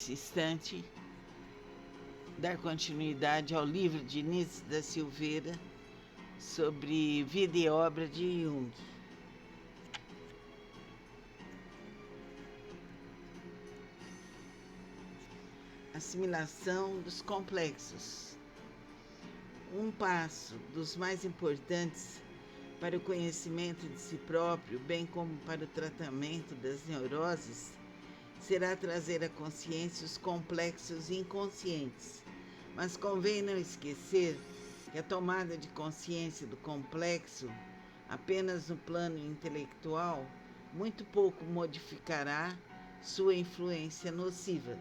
Nesse instante, dar continuidade ao livro de Nietzsche da Silveira sobre vida e obra de Jung. Assimilação dos complexos. Um passo dos mais importantes para o conhecimento de si próprio, bem como para o tratamento das neuroses, será trazer à consciência os complexos inconscientes. Mas convém não esquecer que a tomada de consciência do complexo, apenas no plano intelectual, muito pouco modificará sua influência nociva.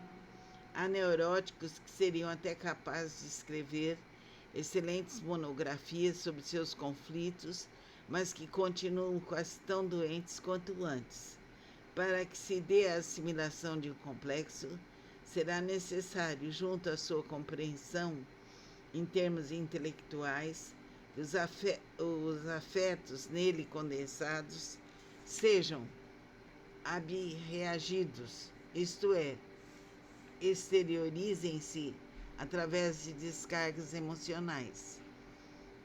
Há neuróticos que seriam até capazes de escrever excelentes monografias sobre seus conflitos, mas que continuam quase tão doentes quanto antes. Para que se dê a assimilação de um complexo, será necessário, junto à sua compreensão em termos intelectuais, que os afetos nele condensados sejam abreagidos, isto é, exteriorizem-se através de descargas emocionais.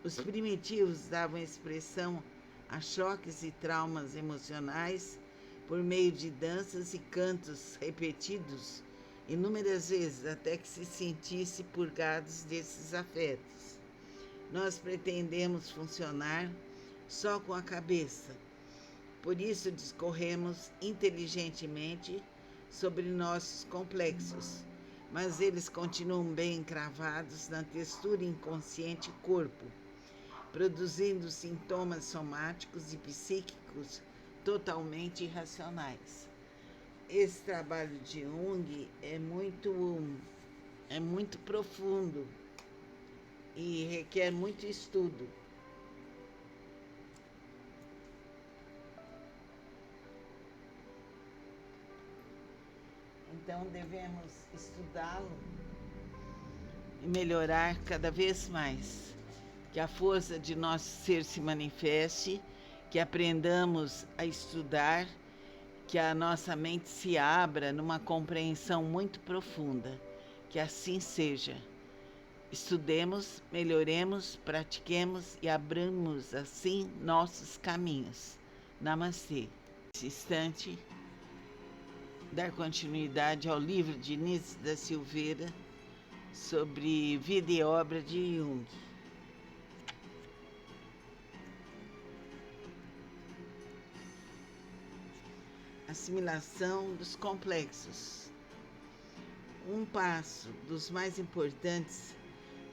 Os primitivos davam expressão a choques e traumas emocionais por meio de danças e cantos repetidos inúmeras vezes até que se sentisse purgados desses afetos. Nós pretendemos funcionar só com a cabeça, por isso discorremos inteligentemente sobre nossos complexos, mas eles continuam bem encravados na textura inconsciente corpo, produzindo sintomas somáticos e psíquicos totalmente irracionais. Esse trabalho de Jung é muito profundo e requer muito estudo. Então devemos estudá-lo e melhorar cada vez mais. Que a força de nosso ser se manifeste, que aprendamos a estudar, que a nossa mente se abra numa compreensão muito profunda. Que assim seja. Estudemos, melhoremos, pratiquemos e abramos assim nossos caminhos. Namastê. Nesse instante, dar continuidade ao livro de Nietzsche da Silveira sobre vida e obra de Jung. Assimilação dos complexos. Um passo dos mais importantes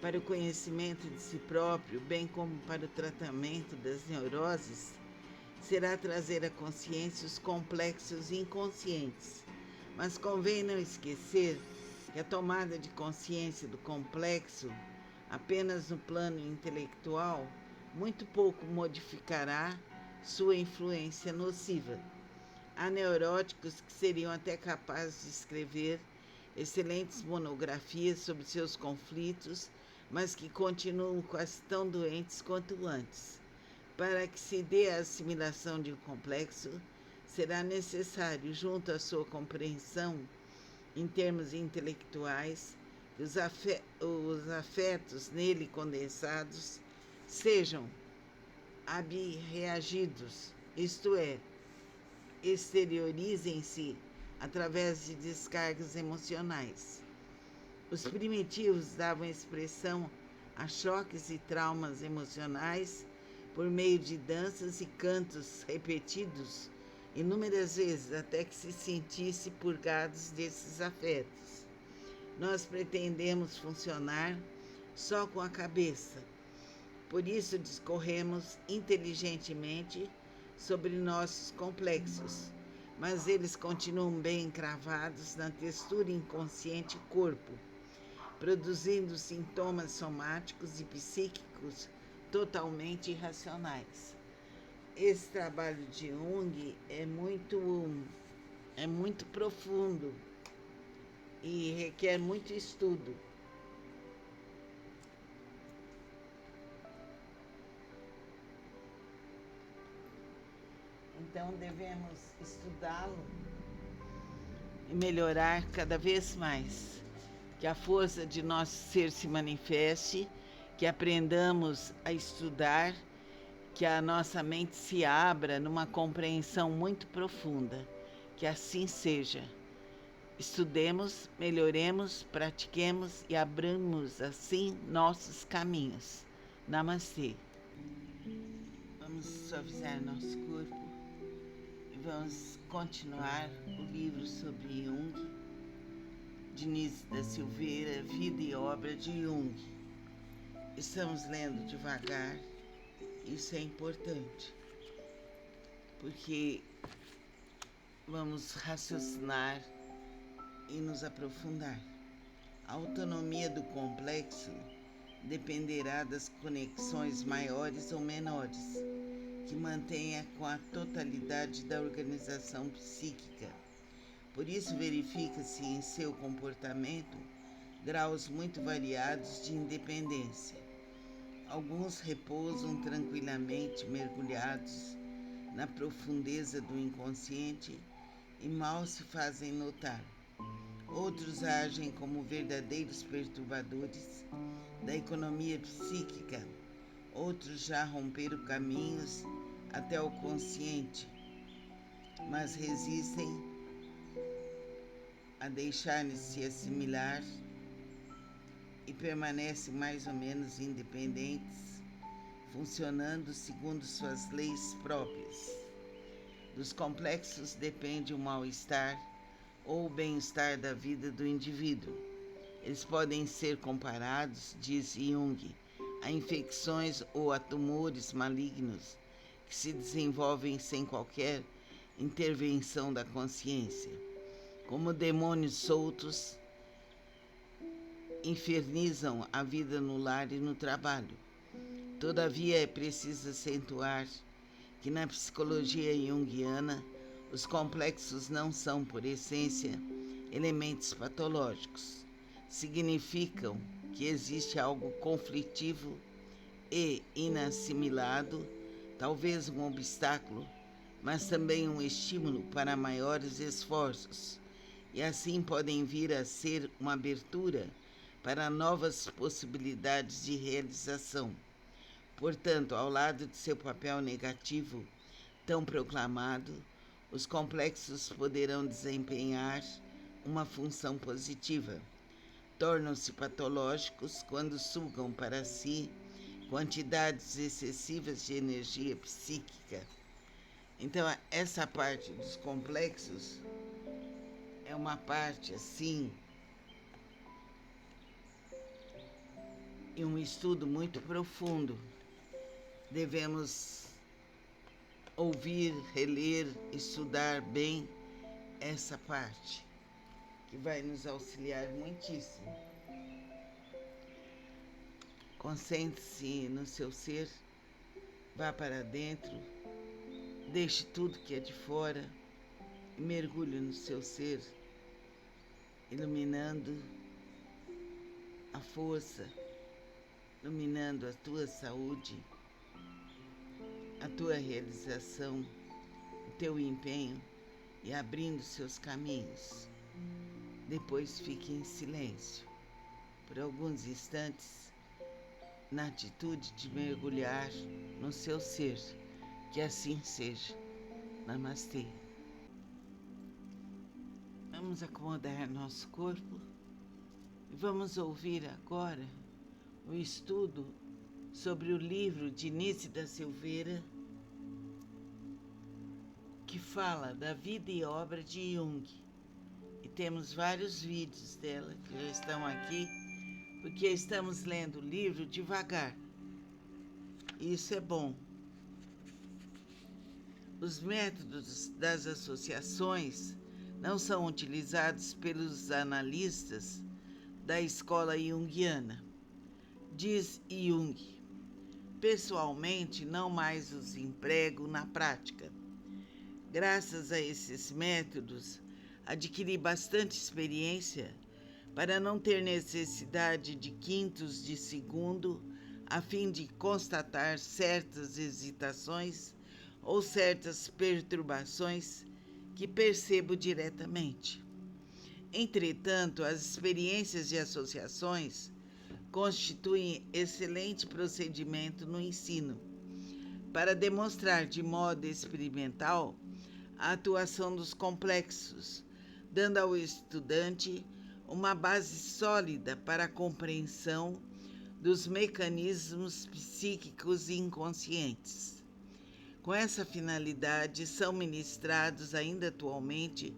para o conhecimento de si próprio, bem como para o tratamento das neuroses, será trazer à consciência os complexos inconscientes. Mas convém não esquecer que a tomada de consciência do complexo, apenas no plano intelectual, muito pouco modificará sua influência nociva. Há neuróticos que seriam até capazes de escrever excelentes monografias sobre seus conflitos, mas que continuam quase tão doentes quanto antes. Para que se dê a assimilação de um complexo, será necessário, junto à sua compreensão em termos intelectuais, que os afetos nele condensados sejam abreagidos, isto é, exteriorizem-se através de descargas emocionais. Os primitivos davam expressão a choques e traumas emocionais por meio de danças e cantos repetidos inúmeras vezes até que se sentisse purgados desses afetos. Nós pretendemos funcionar só com a cabeça, por isso discorremos inteligentemente sobre nossos complexos, mas eles continuam bem encravados na textura inconsciente corpo, produzindo sintomas somáticos e psíquicos totalmente irracionais. Esse trabalho de Jung é muito profundo e requer muito estudo. Então devemos estudá-lo e melhorar cada vez mais. Que a força de nosso ser se manifeste, que aprendamos a estudar, que a nossa mente se abra numa compreensão muito profunda. Que assim seja. Estudemos, melhoremos, pratiquemos e abramos assim nossos caminhos. Namastê. Vamos suavizar nosso corpo e vamos continuar o livro sobre Jung, de Níssia da Silveira, Vida e Obra de Jung. Estamos lendo devagar, isso é importante, porque vamos raciocinar e nos aprofundar. A autonomia do complexo dependerá das conexões maiores ou menores, que mantenha com a totalidade da organização psíquica. Por isso, verifica-se em seu comportamento graus muito variados de independência. Alguns repousam tranquilamente mergulhados na profundeza do inconsciente e mal se fazem notar. Outros agem como verdadeiros perturbadores da economia psíquica. Outros já romperam caminhos até o consciente, mas resistem a deixarem-se assimilar e permanecem mais ou menos independentes, funcionando segundo suas leis próprias. Dos complexos depende o mal-estar ou o bem-estar da vida do indivíduo. Eles podem ser comparados, diz Jung, a infecções ou a tumores malignos que se desenvolvem sem qualquer intervenção da consciência. Como demônios soltos, infernizam a vida no lar e no trabalho. Todavia, é preciso acentuar que na psicologia junguiana, os complexos não são, por essência, elementos patológicos. Significam que existe algo conflitivo e inassimilado, talvez um obstáculo, mas também um estímulo para maiores esforços, e assim podem vir a ser uma abertura para novas possibilidades de realização. Portanto, ao lado de seu papel negativo tão proclamado, os complexos poderão desempenhar uma função positiva. Tornam-se patológicos quando sugam para si quantidades excessivas de energia psíquica. Então, essa parte dos complexos é uma parte, assim, e um estudo muito profundo. Devemos ouvir, reler, estudar bem essa parte, que vai nos auxiliar muitíssimo. Concentre-se no seu ser, vá para dentro, deixe tudo que é de fora e mergulhe no seu ser, iluminando a força, iluminando a tua saúde, a tua realização, o teu empenho e abrindo seus caminhos. Depois fique em silêncio por alguns instantes, na atitude de mergulhar no seu ser. Que assim seja. Namastê. Vamos acomodar nosso corpo e vamos ouvir agora o estudo sobre o livro de Níssia da Silveira, que fala da vida e obra de Jung. E temos vários vídeos dela que já estão aqui, porque estamos lendo o livro devagar. Isso é bom. Os métodos das associações não são utilizados pelos analistas da escola junguiana. Diz Jung: pessoalmente, não mais os emprego na prática. Graças a esses métodos, adquiri bastante experiência para não ter necessidade de quintos de segundo a fim de constatar certas hesitações ou certas perturbações que percebo diretamente. Entretanto, as experiências de associações constituem excelente procedimento no ensino, para demonstrar de modo experimental a atuação dos complexos, dando ao estudante uma base sólida para a compreensão dos mecanismos psíquicos inconscientes. Com essa finalidade, são ministrados ainda atualmente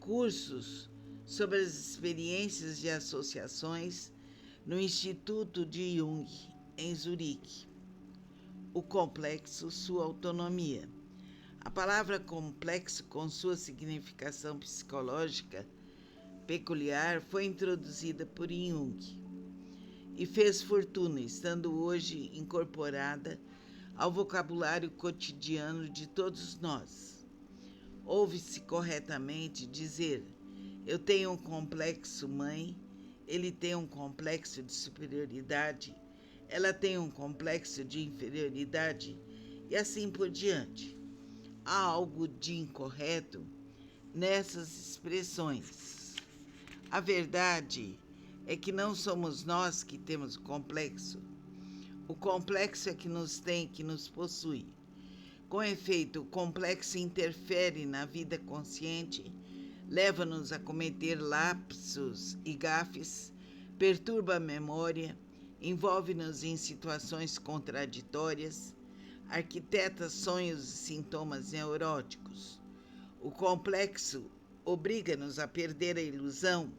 cursos sobre as experiências de associações no Instituto de Jung, em Zurique. O complexo, sua autonomia. A palavra complexo, com sua significação psicológica peculiar, foi introduzida por Jung e fez fortuna, estando hoje incorporada ao vocabulário cotidiano de todos nós. Ouve-se corretamente dizer: eu tenho um complexo mãe, ele tem um complexo de superioridade, ela tem um complexo de inferioridade, e assim por diante. Há algo de incorreto nessas expressões. A verdade é que não somos nós que temos o complexo é que nos tem, que nos possui. Com efeito, o complexo interfere na vida consciente, leva-nos a cometer lapsos e gafes, perturba a memória, envolve-nos em situações contraditórias, arquiteta sonhos e sintomas neuróticos. O complexo obriga-nos a perder a ilusão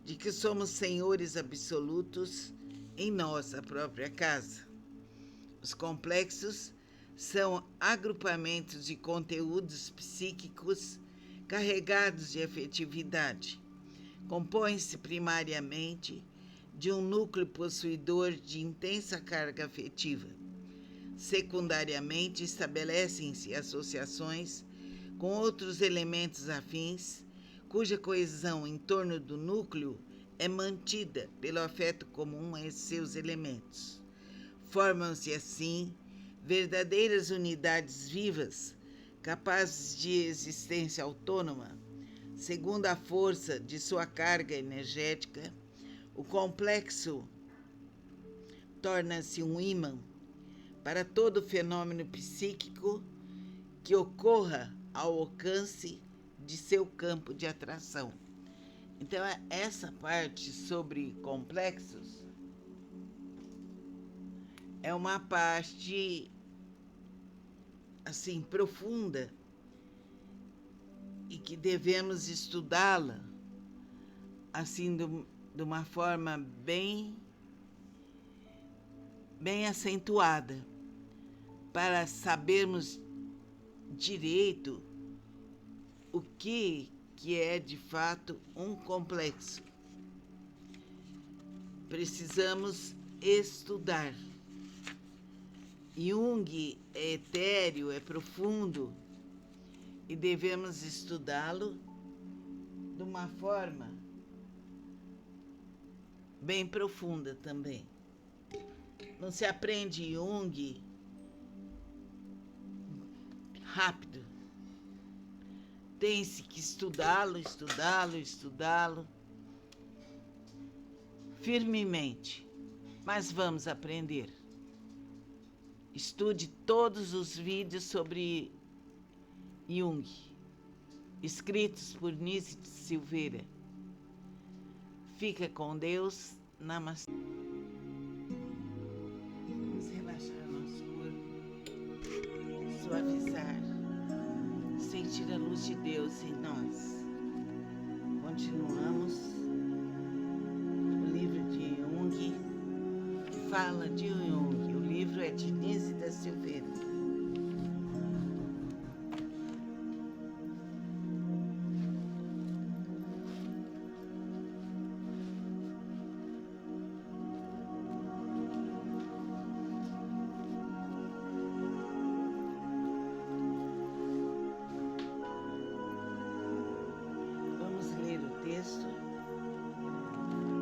de que somos senhores absolutos em nossa própria casa. Os complexos são agrupamentos de conteúdos psíquicos carregados de afetividade. Compõem-se primariamente de um núcleo possuidor de intensa carga afetiva. Secundariamente, estabelecem-se associações com outros elementos afins, cuja coesão em torno do núcleo é mantida pelo afeto comum a esses seus elementos. Formam-se, assim, verdadeiras unidades vivas, capazes de existência autônoma. Segundo a força de sua carga energética, o complexo torna-se um ímã para todo fenômeno psíquico que ocorra ao alcance de seu campo de atração. Então, essa parte sobre complexos é uma parte, assim, profunda e que devemos estudá-la, assim, de uma forma bem acentuada, para sabermos direito o que é de fato um complexo. Precisamos estudar. Jung é etéreo, é profundo, e devemos estudá-lo de uma forma bem profunda também. Não se aprende Jung rápido. Tem-se que estudá-lo firmemente. Mas vamos aprender. Estude todos os vídeos sobre Jung, escritos por Nise de Silveira. Fica com Deus. Namastê. Vamos relaxar nosso corpo, suavizar, sentir a luz de Deus em nós. Continuamos. O livro de Jung fala de Jung. O livro é de Nise da Silveira.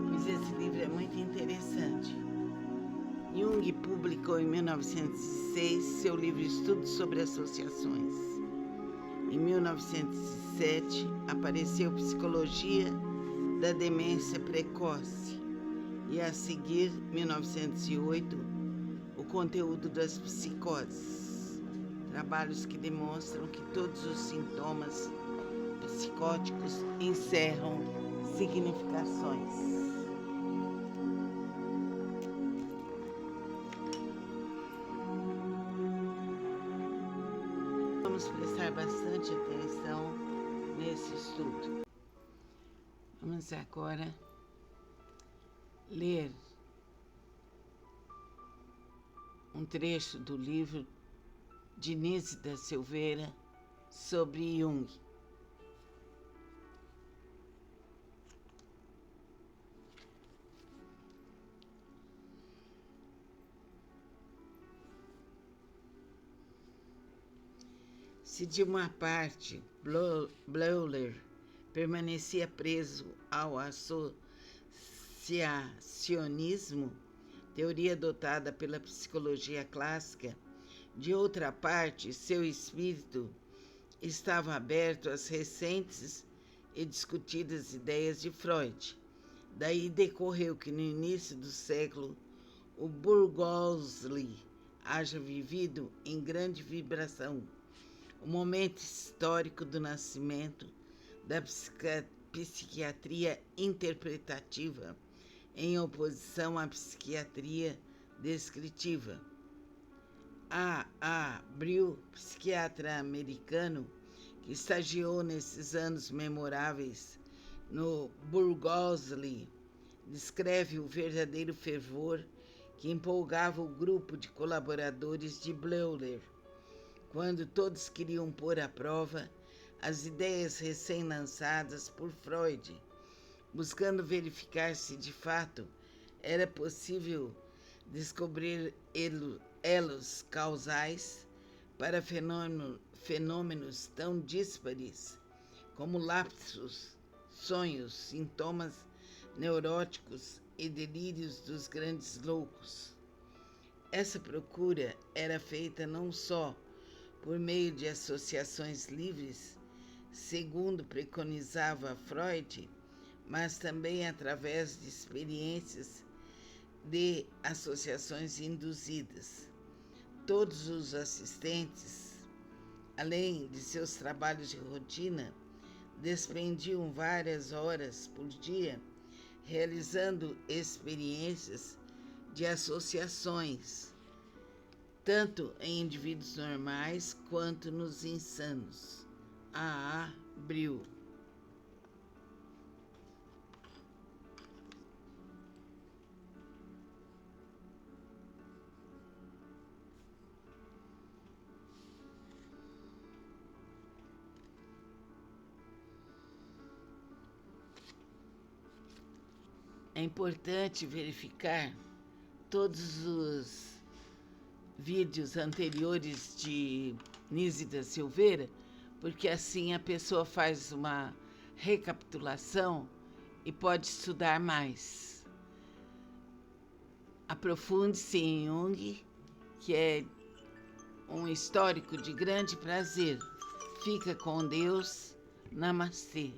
Pois esse livro é muito interessante. Jung publicou em 1906 seu livro Estudos sobre Associações. Em 1907 apareceu Psicologia da demência precoce e, a seguir, 1908, o conteúdo das psicoses, trabalhos que demonstram que todos os sintomas psicóticos encerram significações. Vamos prestar bastante atenção nesse estudo. Vamos agora ler um trecho do livro de Nise da Silveira sobre Jung. Se de uma parte Bleuler permanecia preso ao associacionismo, teoria adotada pela psicologia clássica, de outra parte, seu espírito estava aberto às recentes e discutidas ideias de Freud. Daí decorreu que no início do século o Burgosli haja vivido em grande vibração o momento histórico do nascimento da psiquiatria interpretativa em oposição à psiquiatria descritiva. A. Brill, psiquiatra americano, que estagiou nesses anos memoráveis no Burgosli, descreve o verdadeiro fervor que empolgava o grupo de colaboradores de Bleuler, quando todos queriam pôr à prova as ideias recém-lançadas por Freud, buscando verificar se de fato era possível descobrir elos causais para fenômenos tão díspares como lapsos, sonhos, sintomas neuróticos e delírios dos grandes loucos. Essa procura era feita não só por meio de associações livres, segundo preconizava Freud, mas também através de experiências de associações induzidas. Todos os assistentes, além de seus trabalhos de rotina, despendiam várias horas por dia realizando experiências de associações, tanto em indivíduos normais quanto nos insanos. A. Brill. É importante verificar todos os vídeos anteriores de Nise da Silveira, porque assim a pessoa faz uma recapitulação e pode estudar mais. Aprofunde-se em Jung, que é um histórico de grande prazer. Fica com Deus. Namastê.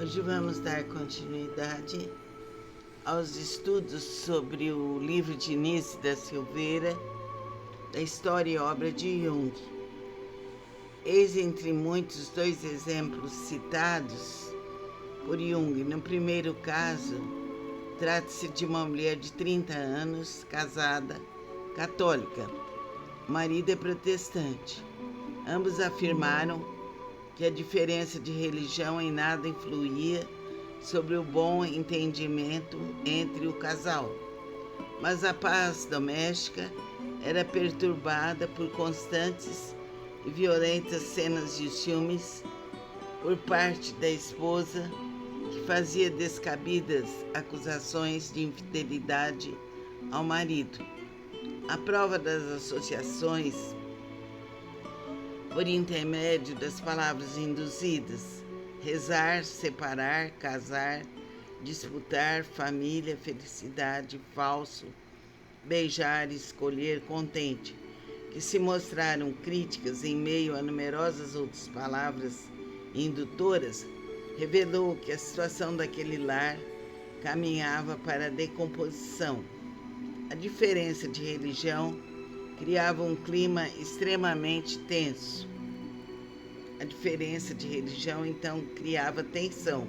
Hoje vamos dar continuidade aos estudos sobre o livro de Nise da Silveira, da história e obra de Jung. Eis entre muitos dois exemplos citados por Jung. No primeiro caso, trata-se de uma mulher de 30 anos, casada, católica. O marido é protestante. Ambos afirmaram que a diferença de religião em nada influía sobre o bom entendimento entre o casal, mas a paz doméstica era perturbada por constantes e violentas cenas de ciúmes por parte da esposa, que fazia descabidas acusações de infidelidade ao marido. A prova das associações por intermédio das palavras induzidas rezar, separar, casar, disputar, família, felicidade, falso, beijar, escolher, contente, que se mostraram críticas em meio a numerosas outras palavras indutoras, revelou que a situação daquele lar caminhava para a decomposição. A diferença de religião criava um clima extremamente tenso. A diferença de religião, então, criava tensão.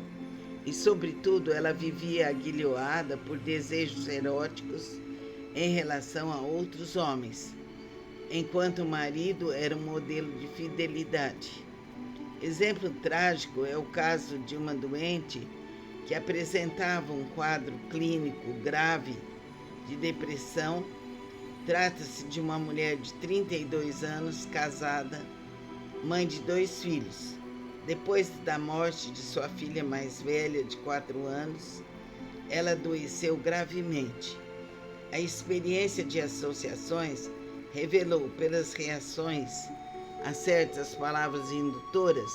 E, sobretudo, ela vivia aguilhoada por desejos eróticos em relação a outros homens, enquanto o marido era um modelo de fidelidade. Exemplo trágico é o caso de uma doente que apresentava um quadro clínico grave de depressão. Trata-se de uma mulher de 32 anos, casada, mãe de 2 filhos. Depois da morte de sua filha mais velha, de 4 anos, ela adoeceu gravemente. A experiência de associações revelou, pelas reações a certas palavras indutoras,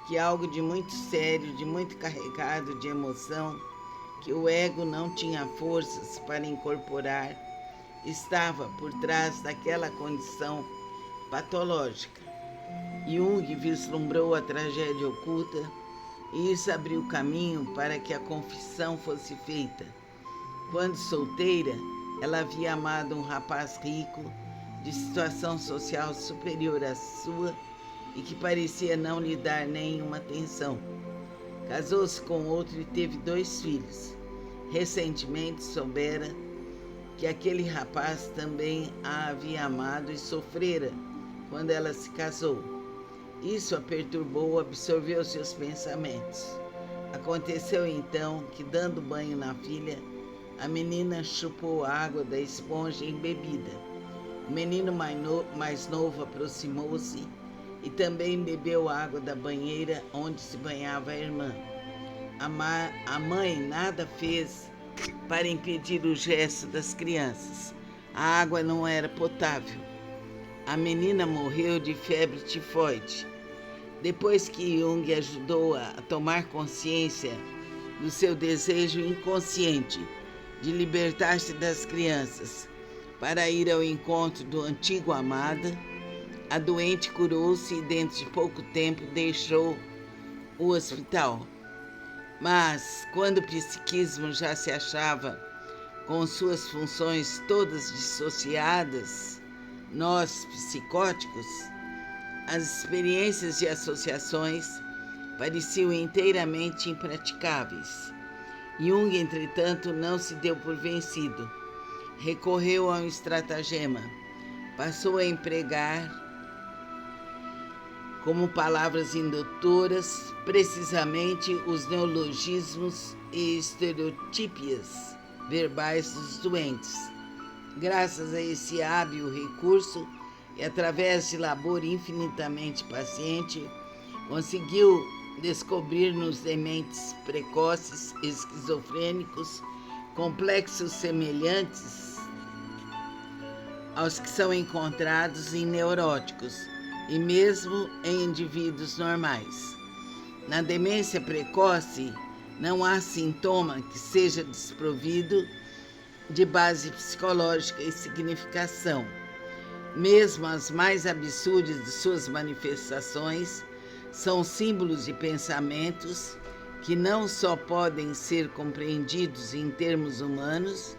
que algo de muito sério, de muito carregado de emoção, que o ego não tinha forças para incorporar, estava por trás daquela condição patológica. Jung vislumbrou a tragédia oculta e isso abriu caminho para que a confissão fosse feita. Quando solteira, ela havia amado um rapaz rico, de situação social superior à sua e que parecia não lhe dar nenhuma atenção. Casou-se com outro e teve 2 filhos. Recentemente soubera que aquele rapaz também a havia amado e sofrera quando ela se casou. Isso a perturbou, absorveu seus pensamentos. Aconteceu então que, dando banho na filha, a menina chupou a água da esponja embebida. O menino mais novo aproximou-se e também bebeu água da banheira onde se banhava a irmã. A mãe nada fez para impedir o gesto das crianças. A água não era potável. A menina morreu de febre tifoide. Depois que Jung ajudou-a a tomar consciência do seu desejo inconsciente de libertar-se das crianças para ir ao encontro do antigo amado, a doente curou-se e dentro de pouco tempo deixou o hospital. Mas, quando o psiquismo já se achava com suas funções todas dissociadas, nós, psicóticos, as experiências de associações pareciam inteiramente impraticáveis. Jung, entretanto, não se deu por vencido. Recorreu a um estratagema. Passou a empregar como palavras indutoras precisamente os neologismos e estereotípias verbais dos doentes. Graças a esse hábil recurso e através de labor infinitamente paciente, conseguiu descobrir nos dementes precoces, esquizofrênicos, complexos semelhantes aos que são encontrados em neuróticos e mesmo em indivíduos normais. Na demência precoce, não há sintoma que seja desprovido de base psicológica e significação. Mesmo as mais absurdas de suas manifestações são símbolos de pensamentos que não só podem ser compreendidos em termos humanos,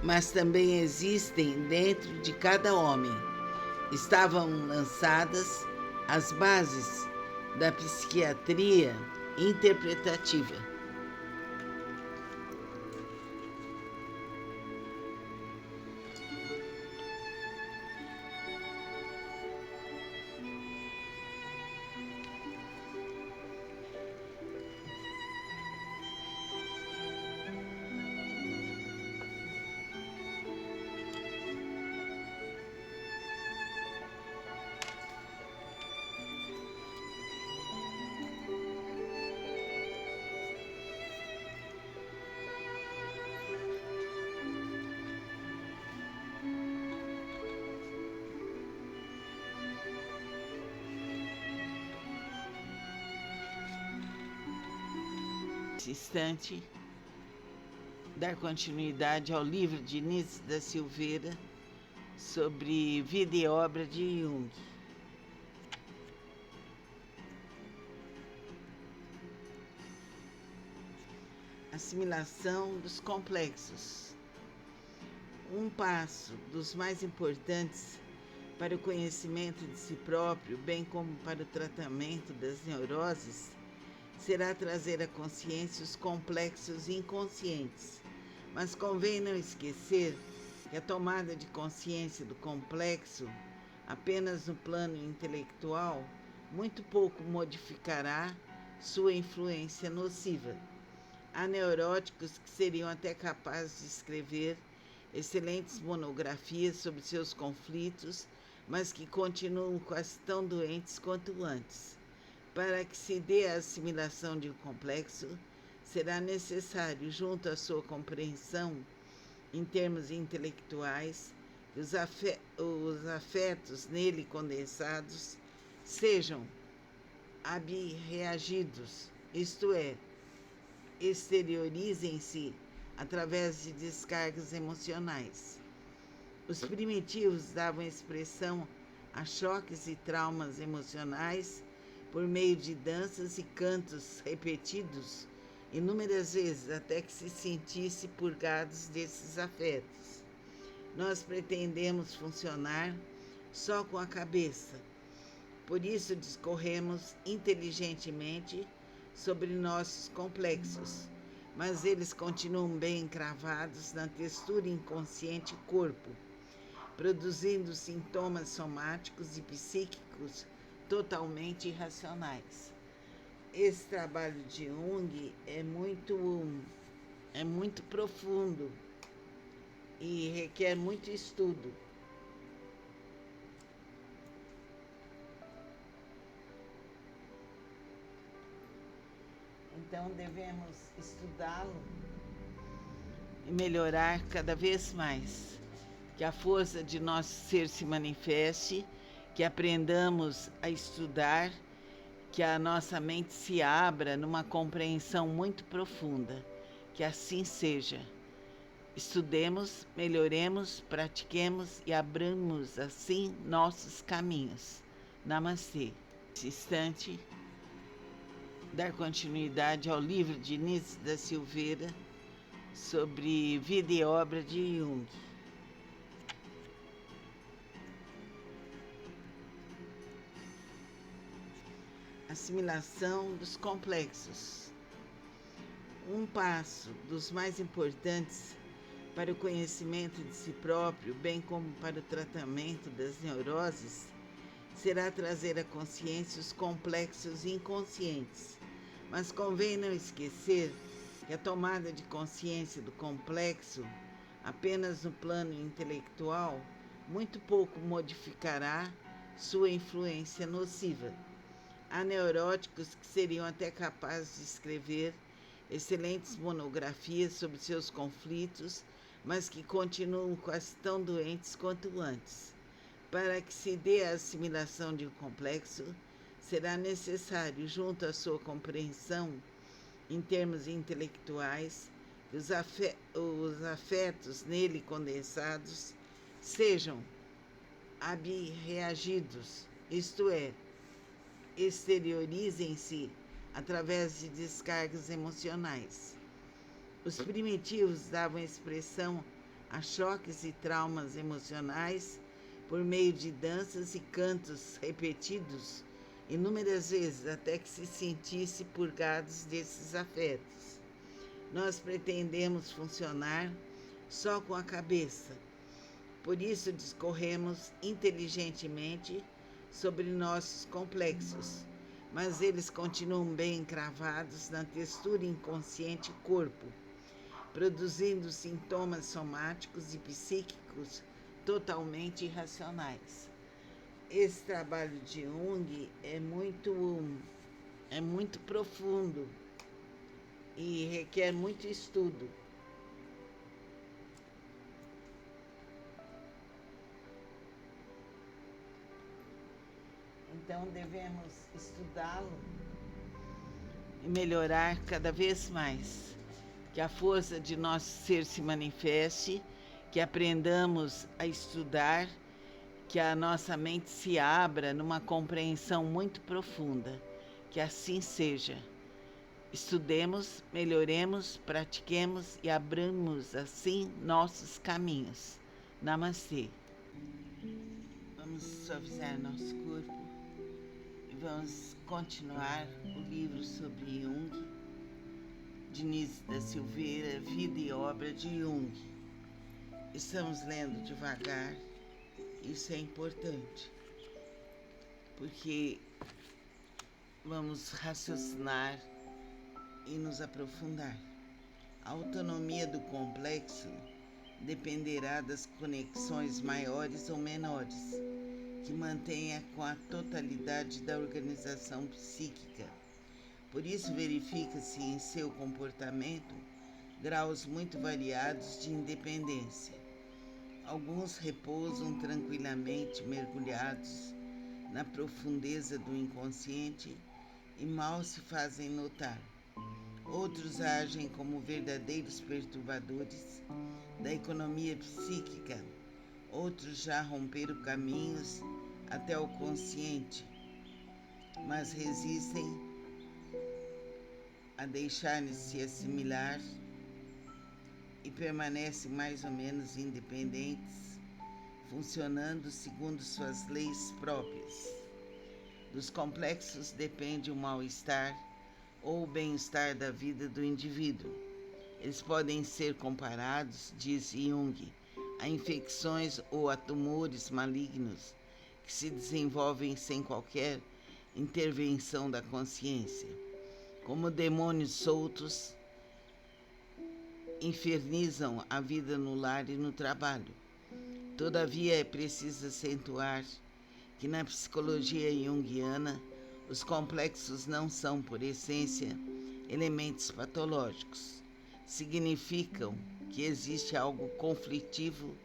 mas também existem dentro de cada homem. Estavam lançadas as bases da psiquiatria interpretativa. instante, dar continuidade ao livro de Níssia da Silveira sobre vida e obra de Jung. Assimilação dos complexos. Um passo dos mais importantes para o conhecimento de si próprio, bem como para o tratamento das neuroses, será trazer à consciência os complexos inconscientes. Mas convém não esquecer que a tomada de consciência do complexo, apenas no plano intelectual, muito pouco modificará sua influência nociva. Há neuróticos que seriam até capazes de escrever excelentes monografias sobre seus conflitos, mas que continuam quase tão doentes quanto antes. Para que se dê a assimilação de um complexo, será necessário, junto à sua compreensão, em termos intelectuais, que os afetos nele condensados sejam abreagidos, isto é, exteriorizem-se através de descargas emocionais. Os primitivos davam expressão a choques e traumas emocionais por meio de danças e cantos repetidos inúmeras vezes até que se sentisse purgados desses afetos. Nós pretendemos funcionar só com a cabeça, por isso discorremos inteligentemente sobre nossos complexos, mas eles continuam bem encravados na textura inconsciente corpo, produzindo sintomas somáticos e psíquicos totalmente irracionais. Esse trabalho de Jung é muito profundo e requer muito estudo. Então devemos estudá-lo e melhorar cada vez mais. Que a força de nosso ser se manifeste, que aprendamos a estudar, que a nossa mente se abra numa compreensão muito profunda. Que assim seja. Estudemos, melhoremos, pratiquemos e abramos assim nossos caminhos. Namastê. Nesse instante, dar continuidade ao livro de Níssia da Silveira sobre vida e obra de Jung. Assimilação dos complexos. Um passo dos mais importantes para o conhecimento de si próprio, bem como para o tratamento das neuroses, será trazer à consciência os complexos inconscientes. Mas convém não esquecer que a tomada de consciência do complexo, apenas no plano intelectual, muito pouco modificará sua influência nociva. Há neuróticos que seriam até capazes de escrever excelentes monografias sobre seus conflitos, mas que continuam quase tão doentes quanto antes. Para que se dê a assimilação de um complexo, será necessário, junto à sua compreensão, em termos intelectuais, que os afetos nele condensados sejam abreagidos, isto é, exteriorizem-se através de descargas emocionais. Os primitivos davam expressão a choques e traumas emocionais por meio de danças e cantos repetidos inúmeras vezes até que se sentisse purgados desses afetos. Nós pretendemos funcionar só com a cabeça, por isso discorremos inteligentemente sobre nossos complexos, mas eles continuam bem encravados na textura inconsciente corpo, produzindo sintomas somáticos e psíquicos totalmente irracionais. Esse trabalho de Jung é muito profundo e requer muito estudo. Então devemos estudá-lo e melhorar cada vez mais. Que a força de nosso ser se manifeste, que aprendamos a estudar, que a nossa mente se abra numa compreensão muito profunda. Que assim seja. Estudemos, melhoremos, pratiquemos e abramos assim nossos caminhos. Namastê. Vamos suavizar nosso corpo e vamos continuar o livro sobre Jung, Diniz da Silveira, Vida e Obra de Jung. Estamos lendo devagar, isso é importante, porque vamos raciocinar e nos aprofundar. A autonomia do complexo dependerá das conexões maiores ou menores, que mantenha com a totalidade da organização psíquica. Por isso, verifica-se em seu comportamento graus muito variados de independência. Alguns repousam tranquilamente mergulhados na profundeza do inconsciente e mal se fazem notar. Outros agem como verdadeiros perturbadores da economia psíquica. Outros já romperam caminhos até o consciente, mas resistem a deixar-se assimilar e permanecem mais ou menos independentes, funcionando segundo suas leis próprias. Dos complexos depende o mal-estar ou o bem-estar da vida do indivíduo. Eles podem ser comparados, diz Jung, a infecções ou a tumores malignos que se desenvolvem sem qualquer intervenção da consciência. Como demônios soltos, infernizam a vida no lar e no trabalho. Todavia, é preciso acentuar que na psicologia junguiana, os complexos não são, por essência, elementos patológicos. Significam que existe algo conflitivo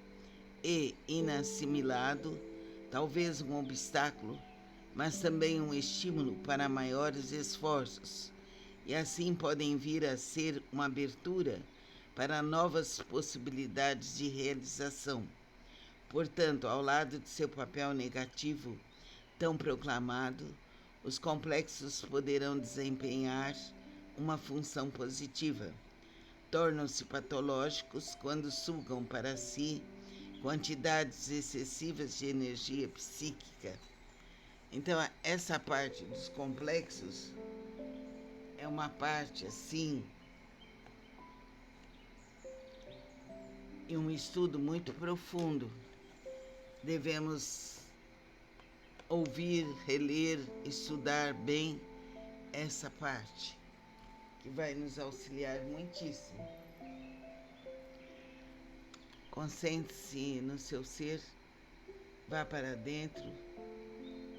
e inassimilado, talvez um obstáculo, mas também um estímulo para maiores esforços, e assim podem vir a ser uma abertura para novas possibilidades de realização. Portanto, ao lado de seu papel negativo tão proclamado, os complexos poderão desempenhar uma função positiva. Tornam-se patológicos quando sugam para si quantidades excessivas de energia psíquica. Então, essa parte dos complexos é uma parte, assim, e um estudo muito profundo. Devemos ouvir, reler, estudar bem essa parte, que vai nos auxiliar muitíssimo. Concentre-se no seu ser, vá para dentro,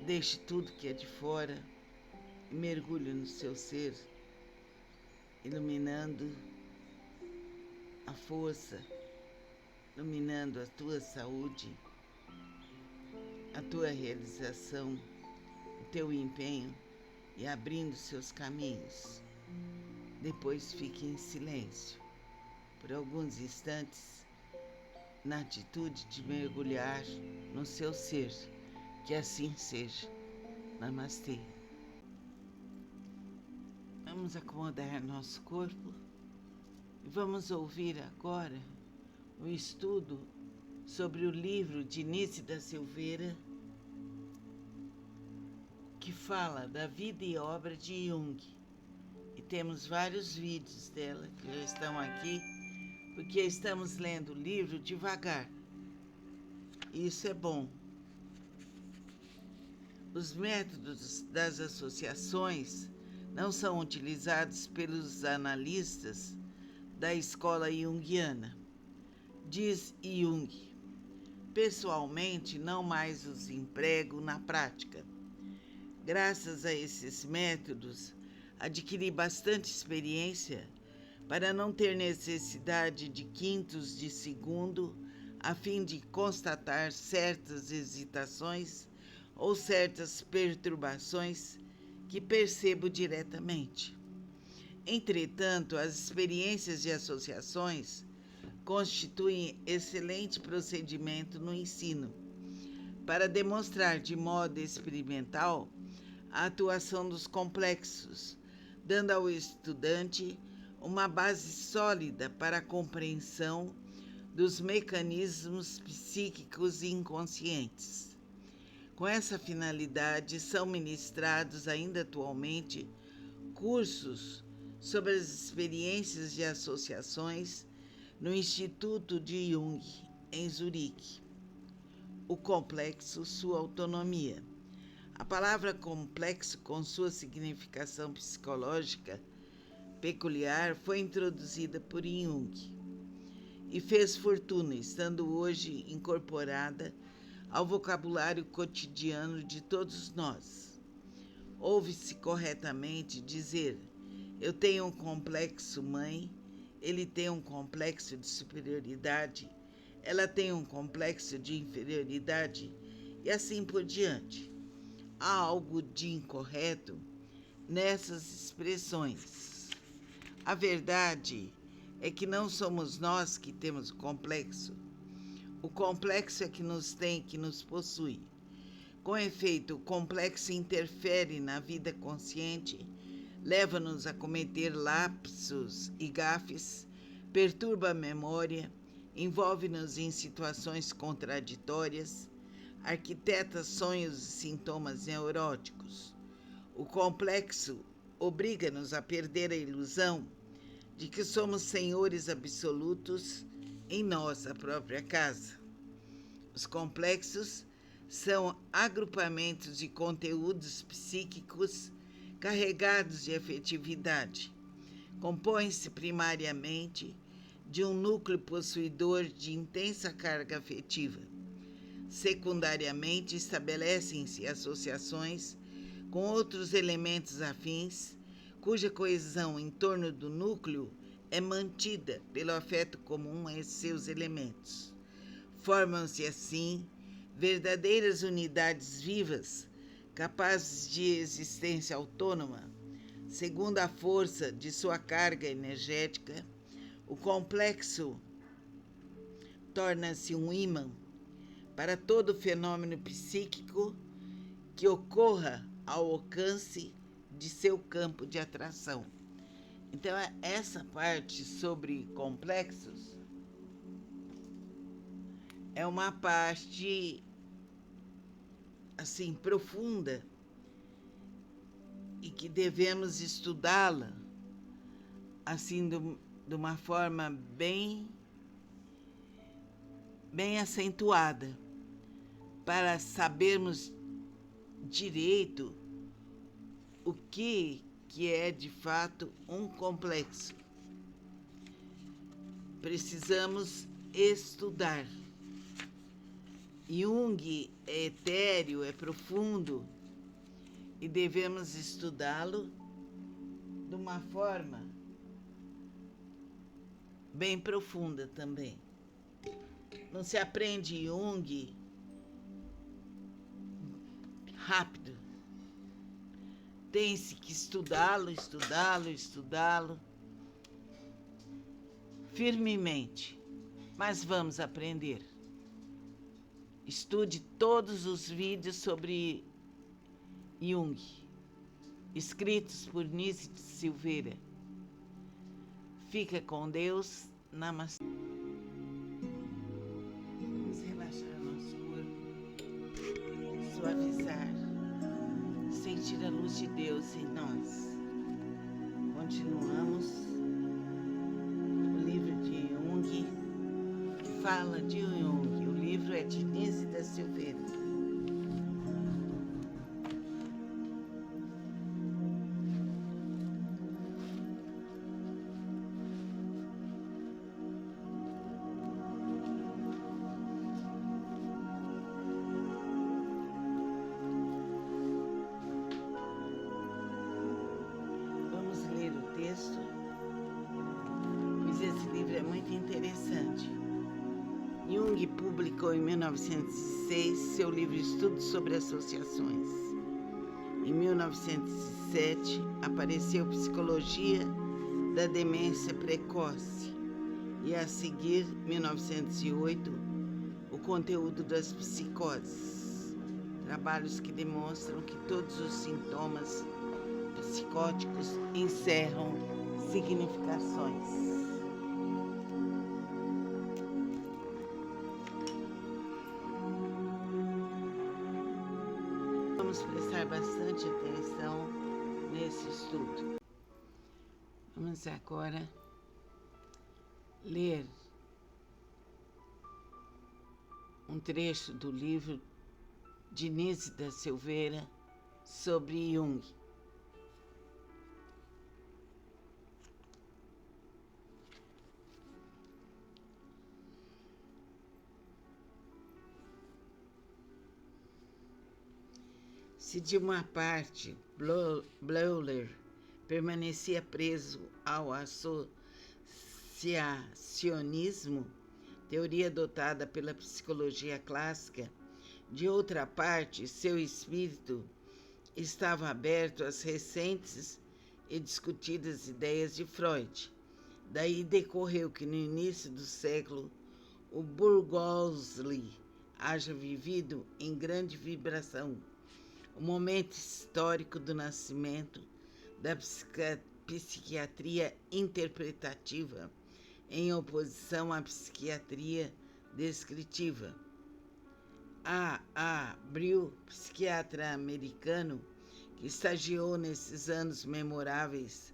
deixe tudo que é de fora e mergulhe no seu ser, iluminando a força, iluminando a tua saúde, a tua realização, o teu empenho e abrindo seus caminhos. Depois fique em silêncio por alguns instantes, na atitude de mergulhar no seu ser. Que assim seja. Namastê. Vamos acomodar nosso corpo e vamos ouvir agora o estudo sobre o livro Diniz da Silveira, que fala da vida e obra de Jung. E temos vários vídeos dela que já estão aqui, porque estamos lendo o livro devagar. Isso é bom. Os métodos das associações não são utilizados pelos analistas da escola junguiana. Diz Jung: pessoalmente, não mais os emprego na prática. Graças a esses métodos, adquiri bastante experiência para não ter necessidade de quintos de segundo a fim de constatar certas hesitações ou certas perturbações que percebo diretamente. Entretanto, as experiências de associações constituem excelente procedimento no ensino, para demonstrar de modo experimental a atuação dos complexos, dando ao estudante uma base sólida para a compreensão dos mecanismos psíquicos inconscientes. Com essa finalidade, são ministrados ainda atualmente cursos sobre as experiências de associações no Instituto de Jung, em Zurique. O complexo, sua autonomia. A palavra complexo, com sua significação psicológica peculiar, foi introduzida por Jung e fez fortuna, estando hoje incorporada ao vocabulário cotidiano de todos nós. Ouve-se corretamente dizer: eu tenho um complexo mãe, ele tem um complexo de superioridade, ela tem um complexo de inferioridade, e assim por diante. Há algo de incorreto nessas expressões. A verdade é que não somos nós que temos o complexo é que nos tem, que nos possui. Com efeito, o complexo interfere na vida consciente, leva-nos a cometer lapsos e gafes, perturba a memória, envolve-nos em situações contraditórias, arquiteta sonhos e sintomas neuróticos. O complexo obriga-nos a perder a ilusão de que somos senhores absolutos em nossa própria casa. Os complexos são agrupamentos de conteúdos psíquicos carregados de afetividade. Compõem-se primariamente de um núcleo possuidor de intensa carga afetiva. Secundariamente, estabelecem-se associações com outros elementos afins, cuja coesão em torno do núcleo é mantida pelo afeto comum a seus elementos. Formam-se, assim, verdadeiras unidades vivas, capazes de existência autônoma. Segundo a força de sua carga energética, o complexo torna-se um ímã para todo fenômeno psíquico que ocorra ao alcance de seu campo de atração. Então, essa parte sobre complexos é uma parte, assim, profunda e que devemos estudá-la, assim, de uma forma bem acentuada, para sabermos direito o que é de fato um complexo. Precisamos estudar. Jung é etéreo, é profundo, e devemos estudá-lo de uma forma bem profunda também. Não se aprende Jung rápido. Tem-se que estudá-lo firmemente. Mas vamos aprender. Estude todos os vídeos sobre Jung, escritos por Nízia de Silveira. Fica com Deus. Namastê. Vamos relaxar nosso corpo, suavizar, sentir a luz de Deus em nós. Continuamos o livro de Jung, que fala de Jung. O livro é de Nízia da Silveira. Pois esse livro é muito interessante. Jung publicou em 1906 seu livro Estudos sobre Associações. Em 1907 apareceu Psicologia da demência precoce e, a seguir, 1908, o conteúdo das psicoses, trabalhos que demonstram que todos os sintomas psicóticos encerram significações. Vamos prestar bastante atenção nesse estudo. Vamos agora ler um trecho do livro de Nise da Silveira sobre Jung. Se de uma parte Bleuler permanecia preso ao associacionismo, teoria adotada pela psicologia clássica, de outra parte, seu espírito estava aberto às recentes e discutidas ideias de Freud. Daí decorreu que no início do século o Burgosli haja vivido em grande vibração, o momento histórico do nascimento da psiquiatria interpretativa em oposição à psiquiatria descritiva. A. Brill, psiquiatra americano que estagiou nesses anos memoráveis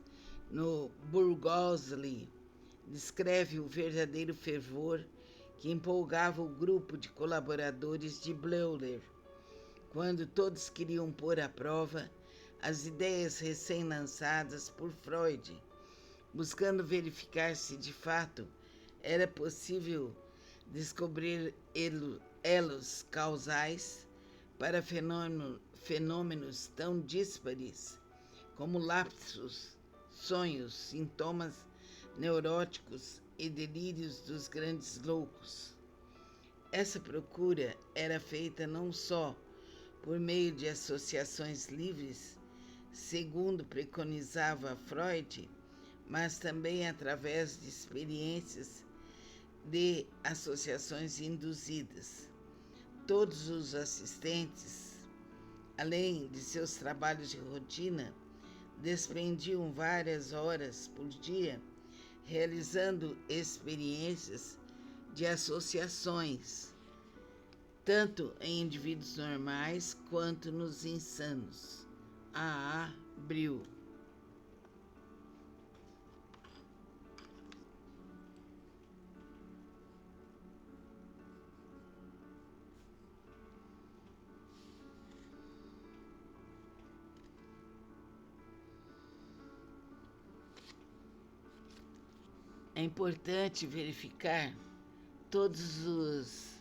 no Burgosli, descreve o verdadeiro fervor que empolgava o grupo de colaboradores de Bleuler, quando todos queriam pôr à prova as ideias recém-lançadas por Freud, buscando verificar se de fato era possível descobrir elos causais para fenômenos tão díspares como lapsos, sonhos, sintomas neuróticos e delírios dos grandes loucos. Essa procura era feita não só por meio de associações livres, segundo preconizava Freud, mas também através de experiências de associações induzidas. Todos os assistentes, além de seus trabalhos de rotina, despendiam várias horas por dia realizando experiências de associações, tanto em indivíduos normais quanto nos insanos. A. Brill. É importante verificar todos os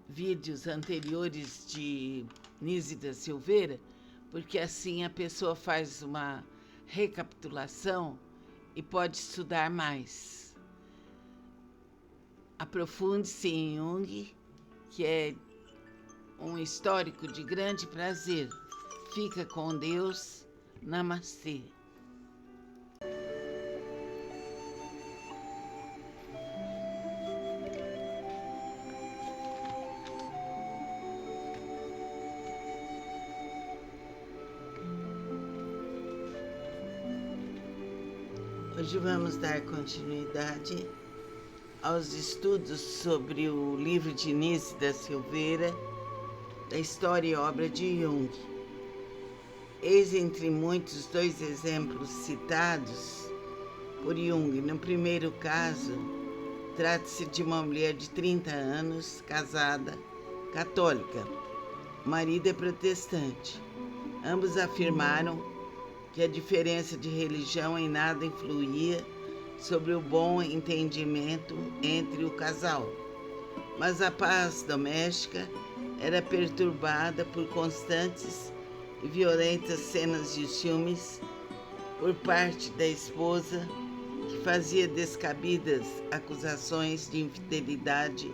vídeos anteriores de Nise da Silveira, porque assim a pessoa faz uma recapitulação e pode estudar mais. Aprofunde-se em Jung, que é um histórico de grande prazer. Fica com Deus. Namastê. Hoje vamos dar continuidade aos estudos sobre o livro de Nise da Silveira, da história e obra de Jung. Eis entre muitos dois exemplos citados por Jung. No primeiro caso, trata-se de uma mulher de 30 anos, casada, católica. O marido é protestante. Ambos afirmaram que a diferença de religião em nada influía sobre o bom entendimento entre o casal, mas a paz doméstica era perturbada por constantes e violentas cenas de ciúmes por parte da esposa, que fazia descabidas acusações de infidelidade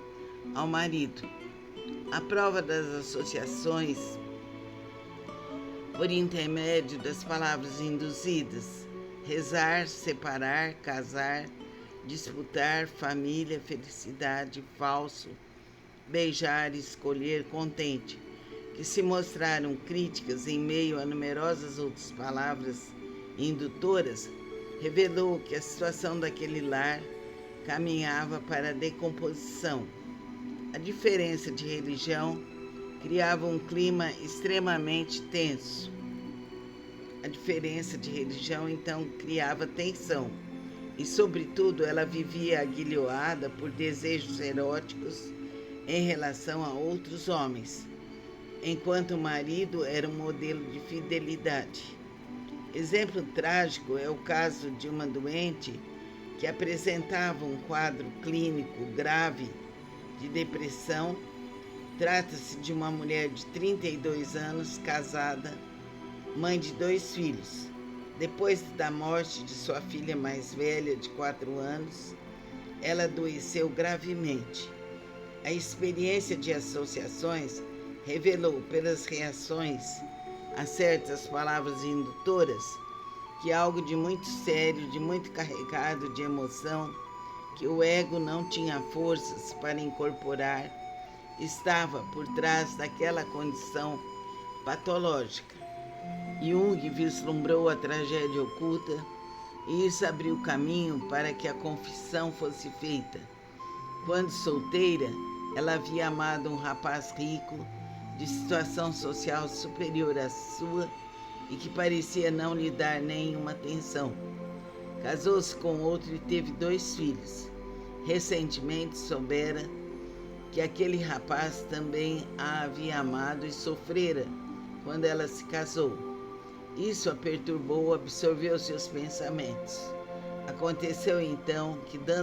ao marido. A prova das associações por intermédio das palavras induzidas rezar, separar, casar, disputar, família, felicidade, falso, beijar, escolher, contente, que se mostraram críticas em meio a numerosas outras palavras indutoras, revelou que a situação daquele lar caminhava para a decomposição. A diferença de religião criava um clima extremamente tenso. A diferença de religião, então, criava tensão. E, sobretudo, ela vivia aguilhoada por desejos eróticos em relação a outros homens, enquanto o marido era um modelo de fidelidade. Exemplo trágico é o caso de uma doente que apresentava um quadro clínico grave de depressão. Trata-se de uma mulher de 32 anos, casada, mãe de 2 filhos. Depois da morte de sua filha mais velha, de 4 anos, ela adoeceu gravemente. A experiência de associações revelou, pelas reações a certas palavras indutoras, que algo de muito sério, de muito carregado de emoção, que o ego não tinha forças para incorporar, estava por trás daquela condição patológica. Jung vislumbrou a tragédia oculta e isso abriu caminho para que a confissão fosse feita. Quando solteira, ela havia amado um rapaz rico, de situação social superior à sua e que parecia não lhe dar nenhuma atenção. Casou-se com outro e teve 2 filhos. Recentemente soubera que aquele rapaz também a havia amado e sofrera quando ela se casou. Isso a perturbou, absorveu seus pensamentos. Aconteceu então que, dando